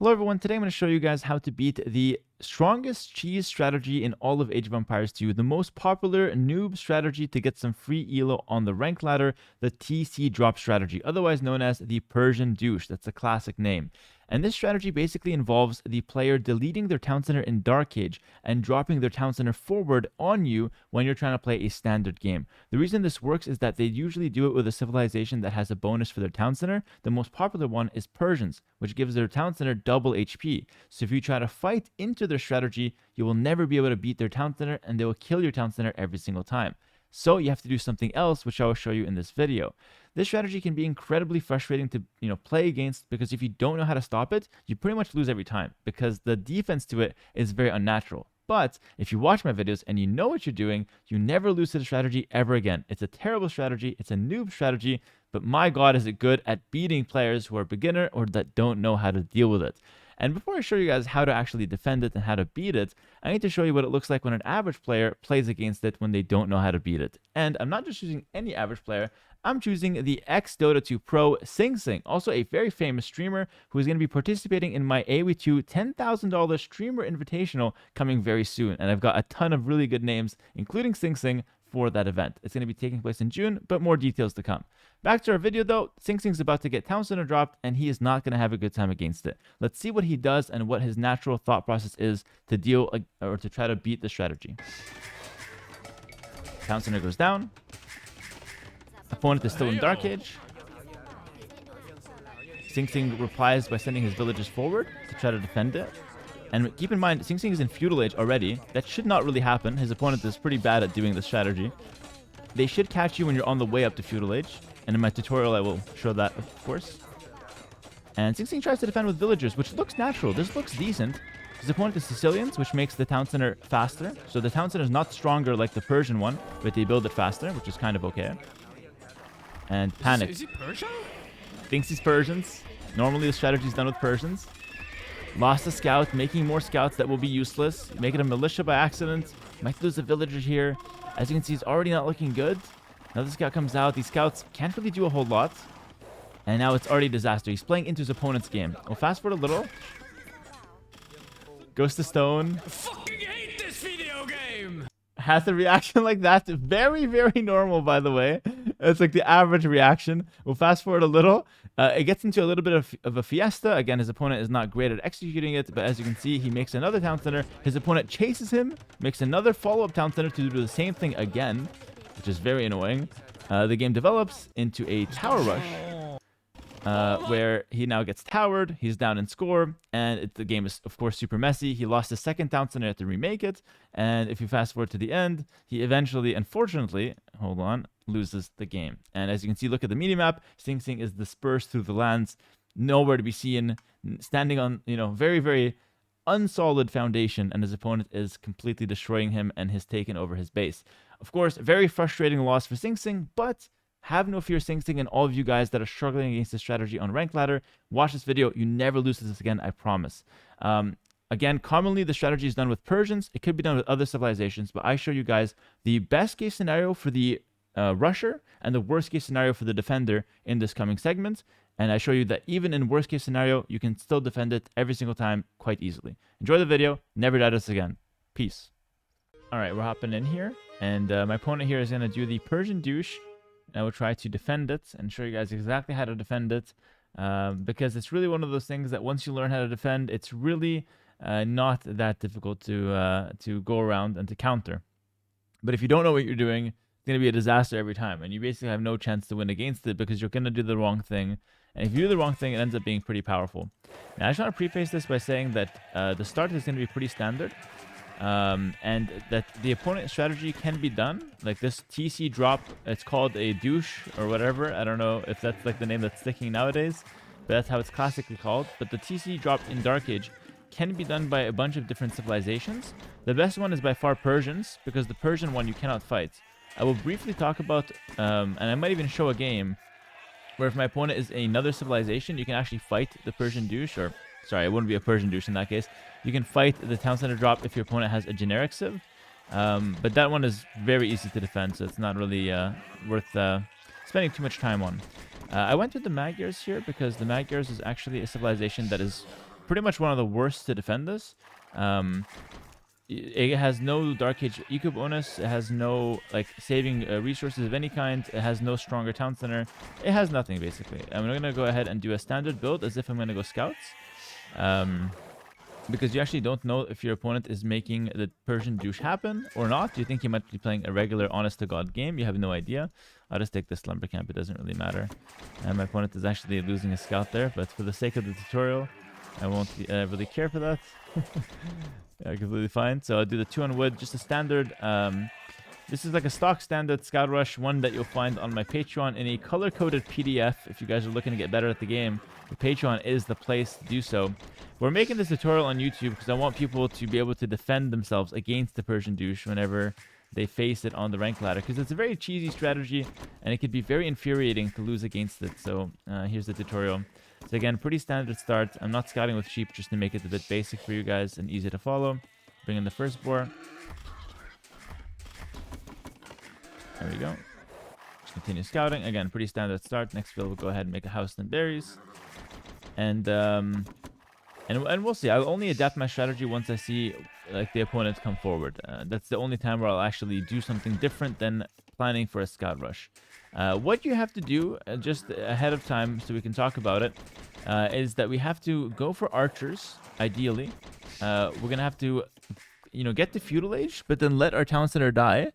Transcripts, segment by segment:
Hello everyone, today I'm going to show you guys how to beat the strongest cheese strategy in all of Age of Empires 2, the most popular noob strategy to get some free elo on the rank ladder, the TC drop strategy, otherwise known as the Persian douche. That's a classic name. And this strategy basically involves the player deleting their town center in Dark Age and dropping their town center forward on you when you're trying to play a standard game. The reason this works is that they usually do it with a civilization that has a bonus for their town center. The most popular one is Persians, which gives their town center double HP. So if you try to fight into their strategy, you will never be able to beat their town center and they will kill your town center every single time. So you have to do something else, which I will show you in this video. This strategy can be incredibly frustrating to play against, because if you don't know how to stop it, you pretty much lose every time because the defense to it is very unnatural. But if you watch my videos and you know what you're doing, you never lose to the strategy ever again. It's a terrible strategy, it's a noob strategy, but my god is it good at beating players who are beginner or that don't know how to deal with it. And before I show you guys how to actually defend it and how to beat it, I need to show you what it looks like when an average player plays against it when they don't know how to beat it. And I'm not just using any average player, I'm choosing the ex-Dota 2 pro SingSing, also a very famous streamer who is going to be participating in my AoE2 $10,000 streamer invitational coming very soon. And I've got a ton of really good names, including SingSing, for that event. It's going to be taking place in June, but more details to come. Back to our video though, SingSing's about to get town center dropped and he is not going to have a good time against it. Let's see what he does and what his natural thought process is to deal or to try to beat the strategy. Town center goes down. Opponent is still in Dark Age. SingSing replies by sending his villagers forward to try to defend it. And keep in mind, SingSing is in Feudal Age already. That should not really happen. His opponent is pretty bad at doing this strategy. They should catch you when you're on the way up to Feudal Age. And in my tutorial, I will show that, of course. And SingSing tries to defend with villagers, which looks natural. This looks decent. His opponent is Sicilians, which makes the town center faster. So the town center is not stronger like the Persian one, but they build it faster, which is kind of okay. And panic. Is he Persian? Thinks he's Persians. Normally the strategy is done with Persians. Lost a scout, making more scouts that will be useless. Making a militia by accident. Might lose a villager here. As you can see, he's already not looking good. Another scout comes out. These scouts can't really do a whole lot. And now it's already a disaster. He's playing into his opponent's game. We'll fast forward a little. Goes to stone. I fucking hate this video game! Has a reaction like that. Very, very normal, by the way. It's like the average reaction. We'll fast forward a little. It gets into a little bit of a fiesta. Again, his opponent is not great at executing it, but as you can see, he makes another town center. His opponent chases him, makes another follow-up town center to do the same thing again, which is very annoying. The game develops into a tower rush, where he now gets towered, he's down in score, and the game is, of course, super messy. He lost his second town center, had to remake it, and if you fast forward to the end, he eventually, unfortunately, loses the game. And as you can see, look at the minimap, SingSing is dispersed through the lands, nowhere to be seen, standing on, very, very unsolid foundation, and his opponent is completely destroying him and has taken over his base. Of course, very frustrating loss for SingSing, but have no fear, SingSing, and all of you guys that are struggling against this strategy on Rank Ladder, watch this video. You never lose to this again, I promise. Again, commonly the strategy is done with Persians. It could be done with other civilizations, but I show you guys the best case scenario for the rusher and the worst case scenario for the defender in this coming segment. And I show you that even in worst case scenario, you can still defend it every single time quite easily. Enjoy the video. Never doubt us again. Peace. All right, we're hopping in here. And my opponent here is going to do the Persian douche. I will try to defend it and show you guys exactly how to defend it, because it's really one of those things that once you learn how to defend, it's really not that difficult to go around and to counter. But if you don't know what you're doing, it's going to be a disaster every time, and you basically have no chance to win against it because you're going to do the wrong thing. And if you do the wrong thing, it ends up being pretty powerful. Now, I just want to preface this by saying that the start is going to be pretty standard. And that the opponent strategy can be done. Like this TC drop, it's called a douche or whatever. I don't know if that's like the name that's sticking nowadays, but that's how it's classically called. But the TC drop in Dark Age can be done by a bunch of different civilizations. The best one is by far Persians, because the Persian one you cannot fight. I will briefly talk about, and I might even show a game where if my opponent is another civilization, you can actually fight the Persian douche, or sorry, it wouldn't be a Persian douche in that case. You can fight the town center drop if your opponent has a generic civ. But that one is very easy to defend, so it's not really worth spending too much time on. I went with the Magyars here because the Magyars is actually a civilization that is pretty much one of the worst to defend this. It has no Dark Age eco bonus. It has no like saving resources of any kind. It has no stronger town center. It has nothing basically. I'm gonna go ahead and do a standard build as if I'm gonna go scouts, because you actually don't know if your opponent is making the Persian douche happen or not. You think he might be playing a regular honest to god game. You have no idea. I'll just take this lumber camp. It doesn't really matter. And my opponent is actually losing a scout there, but for the sake of the tutorial, I won't really care for that. Yeah, completely fine. So I'll do the 2 on wood, just a standard. This is like a stock standard scout rush, one that you'll find on my Patreon in a color-coded PDF. If you guys are looking to get better at the game, the Patreon is the place to do so. We're making this tutorial on YouTube because I want people to be able to defend themselves against the Persian douche whenever they face it on the rank ladder, because it's a very cheesy strategy and it can be very infuriating to lose against it. So here's the tutorial. So again, pretty standard start. I'm not scouting with sheep just to make it a bit basic for you guys and easy to follow. Bring in the first boar. There we go. Just continue scouting. Again, pretty standard start. Next field, we'll go ahead and make a house and berries. And we'll see. I'll only adapt my strategy once I see like the opponent come forward. That's the only time where I'll actually do something different than planning for a scout rush. What you have to do just ahead of time, so we can talk about it, is that we have to go for archers. Ideally, we're gonna have to, get to feudal age, but then let our town center die.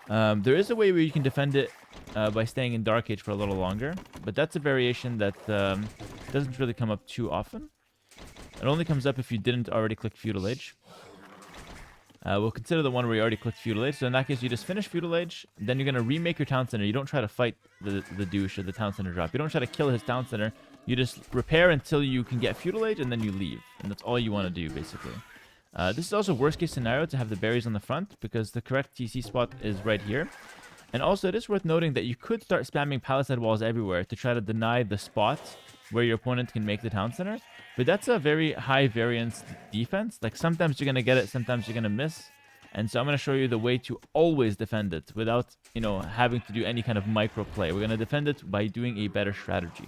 There is a way where you can defend it by staying in Dark Age for a little longer, but that's a variation that doesn't really come up too often. It only comes up if you didn't already click Feudal Age. We'll consider the one where you already clicked Feudal Age. So in that case, you just finish Feudal Age, then you're going to remake your town center. You don't try to fight the douche or the town center drop. You don't try to kill his town center. You just repair until you can get Feudal Age, and then you leave. And that's all you want to do, basically. This is also worst case scenario to have the berries on the front, because the correct TC spot is right here. And also, it is worth noting that you could start spamming palisade walls everywhere to try to deny the spot where your opponent can make the town center. But that's a very high variance defense. Like, sometimes you're going to get it, sometimes you're going to miss. And so I'm going to show you the way to always defend it without, having to do any kind of micro play. We're going to defend it by doing a better strategy.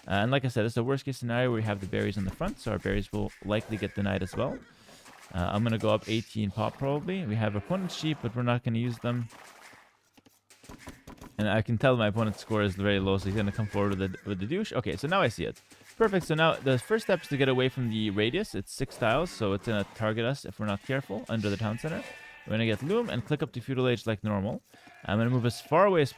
And like I said, it's a worst case scenario where we have the berries on the front, so our berries will likely get denied as well. I'm going to go up 18 pop probably. We have opponent's sheep, but we're not going to use them. And I can tell my opponent's score is very low, so he's going to come forward with the douche. Okay, so now I see it. Perfect. So now the first step is to get away from the radius. It's 6 tiles, so it's going to target us if we're not careful under the town center. We're going to get loom and click up to feudal age like normal. I'm going to move as far away as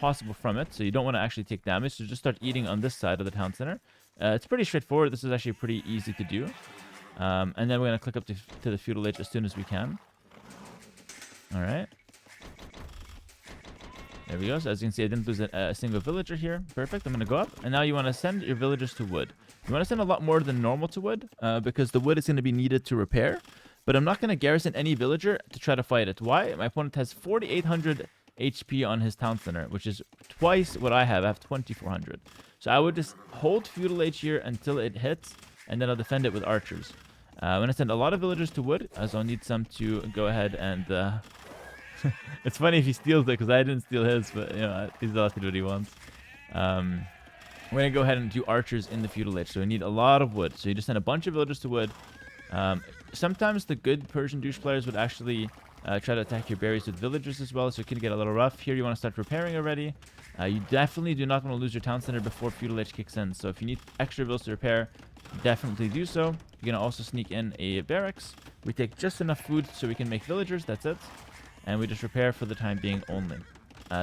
possible from it, so you don't want to actually take damage. So just start eating on this side of the town center. It's pretty straightforward. This is actually pretty easy to do. And then we're going to click up to the feudal age as soon as we can. All right. There we go. So as you can see, I didn't lose a single villager here. Perfect. I'm going to go up. And now you want to send your villagers to wood. You want to send a lot more than normal to wood, because the wood is going to be needed to repair. But I'm not going to garrison any villager to try to fight it. Why? My opponent has 4,800 HP on his town center, which is twice what I have. I have 2,400. So I would just hold feudal age here until it hits, and then I'll defend it with archers. I'm going to send a lot of villagers to wood, as I'll need some to go ahead and... It's funny if he steals it, because I didn't steal his, but he's allowed to do what he wants. We're going to go ahead and do archers in the feudal age, so we need a lot of wood. So you just send a bunch of villagers to wood. Sometimes the good Persian douche players would actually try to attack your berries with villagers as well, so it can get a little rough. Here you want to start repairing already. You definitely do not want to lose your town center before feudal age kicks in, so if you need extra vills to repair, definitely do so. You're going to also sneak in a barracks. We take just enough food so we can make villagers, that's it. And we just repair for the time being only.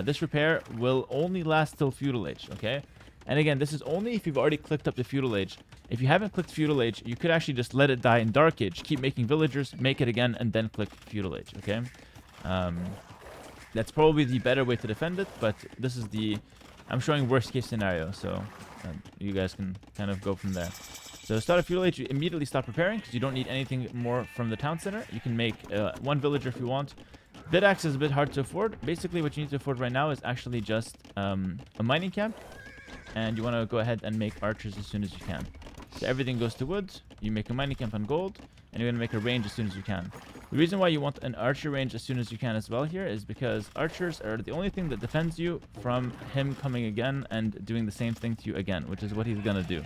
This repair will only last till feudal age, okay? And again, this is only if you've already clicked up to feudal age. If you haven't clicked feudal age, you could actually just let it die in dark age, keep making villagers, make it again, and then click feudal age, okay? That's probably the better way to defend it, but this is I'm showing worst case scenario, so you guys can kind of go from there. So start a feudal age, you immediately stop repairing, because you don't need anything more from the town center. You can make one villager if you want. Bidaxe is a bit hard to afford. Basically, what you need to afford right now is actually just a mining camp. And you want to go ahead and make archers as soon as you can. So everything goes to wood. You make a mining camp on gold. And you're going to make a range as soon as you can. The reason why you want an archer range as soon as you can as well here is because archers are the only thing that defends you from him coming again and doing the same thing to you again, which is what he's going to do.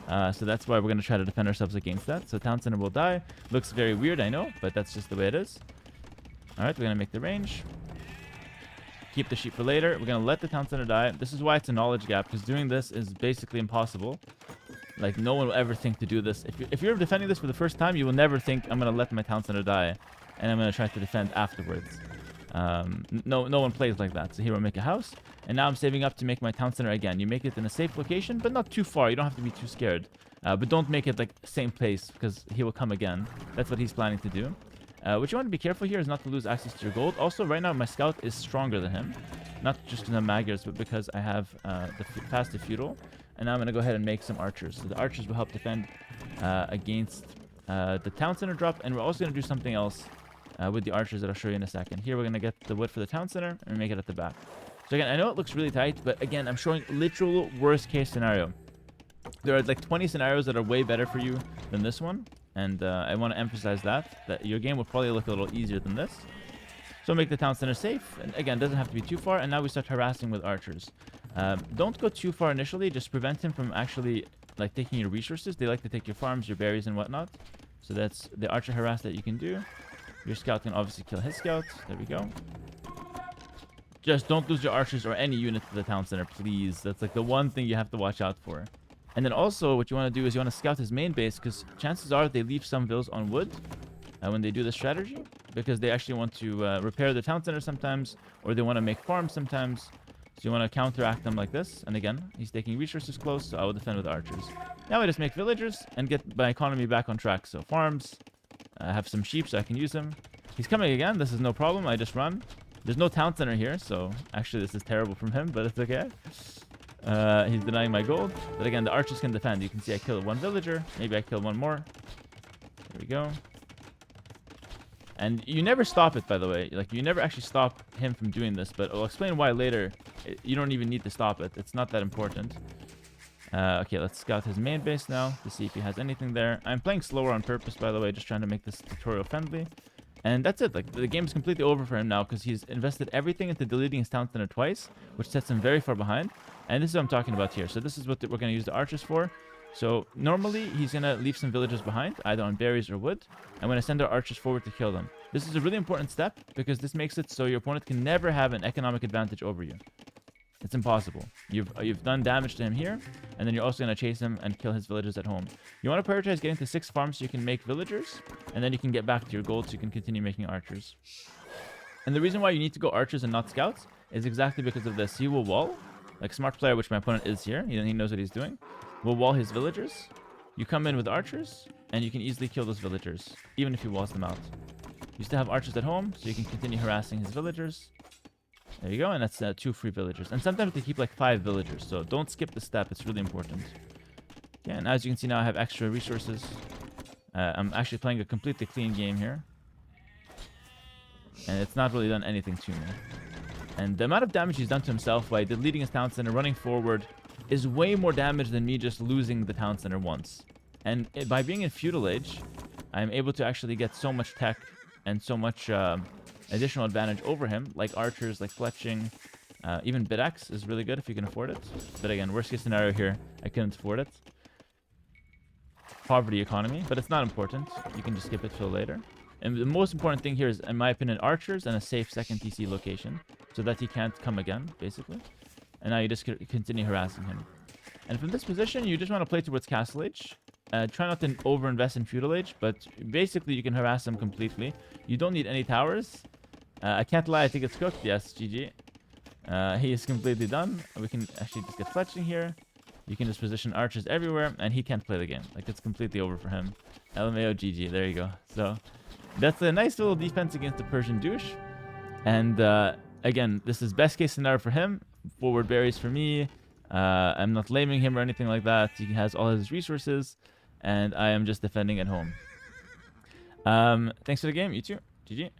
So that's why we're going to try to defend ourselves against that. So Town Center will die. Looks very weird, I know, but that's just the way it is. Alright, we're going to make the range. Keep the sheep for later. We're going to let the Town Center die. This is why it's a knowledge gap, because doing this is basically impossible. Like, no one will ever think to do this. If you're defending this for the first time, you will never think, I'm going to let my Town Center die, and I'm going to try to defend afterwards. No one plays like that. So here we'll make a house. And now I'm saving up to make my Town Center again. You make it in a safe location, but not too far. You don't have to be too scared. But don't make it like same place, because he will come again. That's what he's planning to do. What you want to be careful here is not to lose access to your gold. Also, right now, my scout is stronger than him. Not just in the Magyars, but because I have the faster feudal. And now I'm going to go ahead and make some archers. So the archers will help defend against the Town Center drop. And we're also going to do something else with the archers that I'll show you in a second. Here, we're going to get the wood for the Town Center and make it at the back. So again, I know it looks really tight, but again, I'm showing literal worst case scenario. There are like 20 scenarios that are way better for you than this one. And I want to emphasize that your game will probably look a little easier than this. So make the Town Center safe. And again, doesn't have to be too far. And now we start harassing with archers. Don't go too far initially. Just prevent him from actually like taking your resources. They like to take your farms, your berries, and whatnot. So that's the archer harass that you can do. Your scout can obviously kill his scout. There we go. Just don't lose your archers or any units to the Town Center, please. That's like the one thing you have to watch out for. And then also, what you want to do is you want to scout his main base, because chances are they leave some villas on wood when they do this strategy, because they actually want to repair the Town Center sometimes, or they want to make farms sometimes. So you want to counteract them like this. And again, he's taking resources close, so I will defend with archers. Now I just make villagers and get my economy back on track. So farms, I have some sheep so I can use them. He's coming again. This is no problem. I just run. There's no Town Center here, so actually this is terrible from him, but it's okay. He's denying my gold. But again, the archers can defend. You can see I killed one villager. Maybe I killed one more. There we go. And you never stop it, by the way. Like, you never actually stop him from doing this, but I'll explain why later. You don't even need to stop it. It's not that important. Okay, let's scout his main base now to see if he has anything there. I'm playing slower on purpose, by the way, just trying to make this tutorial friendly. And that's it. Like, the game is completely over for him now because he's invested everything into deleting his Town Center twice, which sets him very far behind. And this is what I'm talking about here. So this is what we're going to use the archers for. So normally he's going to leave some villagers behind, either on berries or wood. I'm going to send our archers forward to kill them. This is a really important step because this makes it so your opponent can never have an economic advantage over you. It's impossible. You've done damage to him here, and then you're also going to chase him and kill his villagers at home. You want to prioritize getting to 6 farms so you can make villagers, and then you can get back to your gold so you can continue making archers. And the reason why you need to go archers and not scouts is exactly because of this. He will wall, like smart player, which my opponent is here. He knows what he's doing. Will wall his villagers. You come in with archers, and you can easily kill those villagers, even if he walls them out. You still have archers at home, so you can continue harassing his villagers. There you go, and that's 2 free villagers. And sometimes they keep like 5 villagers, so don't skip the step. It's really important. Yeah, and as you can see now, I have extra resources. I'm actually playing a completely clean game here. And it's not really done anything to me. And the amount of damage he's done to himself by deleting his Town Center, running forward, is way more damage than me just losing the Town Center once. And by being in Feudal Age, I'm able to actually get so much tech and so much additional advantage over him, like archers, like fletching. Even bit-axe is really good if you can afford it. But again, worst case scenario here, I couldn't afford it. Poverty economy, but it's not important. You can just skip it till later. And the most important thing here is, in my opinion, archers and a safe second TC location, so that he can't come again, basically. And now you just continue harassing him. And from this position, you just want to play towards Castle Age. Try not to over-invest in Feudal Age, but basically you can harass him completely. You don't need any towers. I can't lie, I think it's cooked. Yes, GG. He is completely done. We can actually just get fletching here. You can just position archers everywhere, and he can't play the game. Like, it's completely over for him. LMAO GG, there you go. So, that's a nice little defense against the Persian douche. And, again, this is best case scenario for him. Forward berries for me. I'm not laming him or anything like that. He has all his resources, and I am just defending at home. Thanks for the game, you too. GG.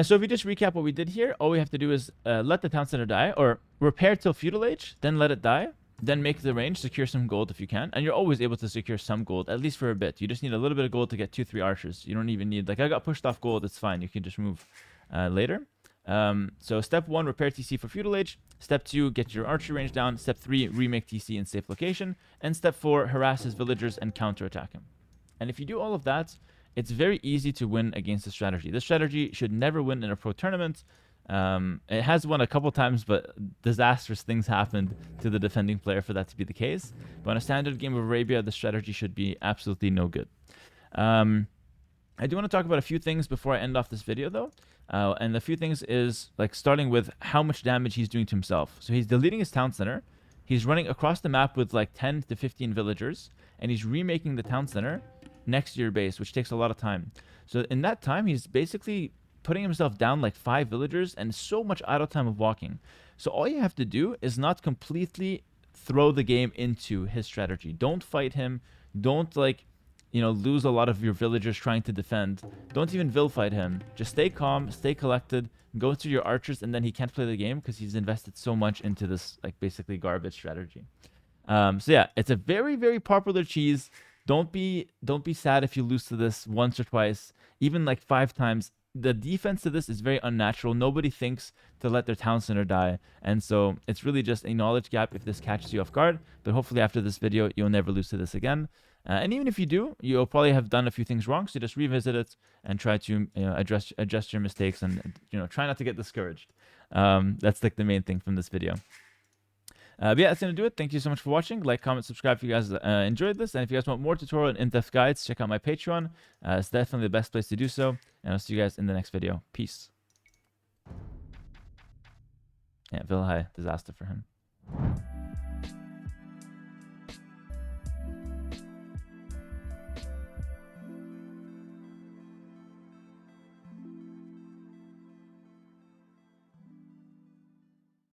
So if we just recap what we did here, all we have to do is let the Town Center die, or repair till Feudal Age, then let it die, then make the range, secure some gold if you can, and you're always able to secure some gold, at least for a bit. You just need a little bit of gold to get 2-3 archers. You don't even need, like, I got pushed off gold, it's fine. You can just move later. So step 1, repair TC for feudal age. Step 2, get your archery range down. Step 3, remake TC in safe location. And step 4, harass his villagers and counterattack him. And if you do all of that, it's very easy to win against this strategy. This strategy should never win in a pro tournament. It has won a couple times, but disastrous things happened to the defending player for that to be the case. But in a standard game of Arabia, the strategy should be absolutely no good. I do want to talk about a few things before I end off this video, though. And the few things is like starting with how much damage he's doing to himself. So he's deleting his town center. He's running across the map with like 10 to 15 villagers, and he's remaking the town center next to your base, which takes a lot of time. So in that time, he's basically putting himself down like 5 villagers and so much idle time of walking. So all you have to do is not completely throw the game into his strategy. Don't fight him. Don't lose a lot of your villagers trying to defend. Don't even vil fight him. Just stay calm, stay collected, go through your archers, and then he can't play the game because he's invested so much into this like basically garbage strategy. So yeah, it's a very, very popular cheese. Don't be sad if you lose to this once or twice, even like 5 times. The defense to this is very unnatural. Nobody thinks to let their town center die, and so it's really just a knowledge gap if this catches you off guard. But hopefully after this video, you'll never lose to this again. And even if you do, you'll probably have done a few things wrong. So just revisit it and try to adjust your mistakes, and try not to get discouraged. That's like the main thing from this video. But yeah, that's going to do it. Thank you so much for watching. Like, comment, subscribe if you guys enjoyed this. And if you guys want more tutorial and in-depth guides, check out my Patreon. It's definitely the best place to do so. And I'll see you guys in the next video. Peace. Yeah, Vilhai, disaster for him.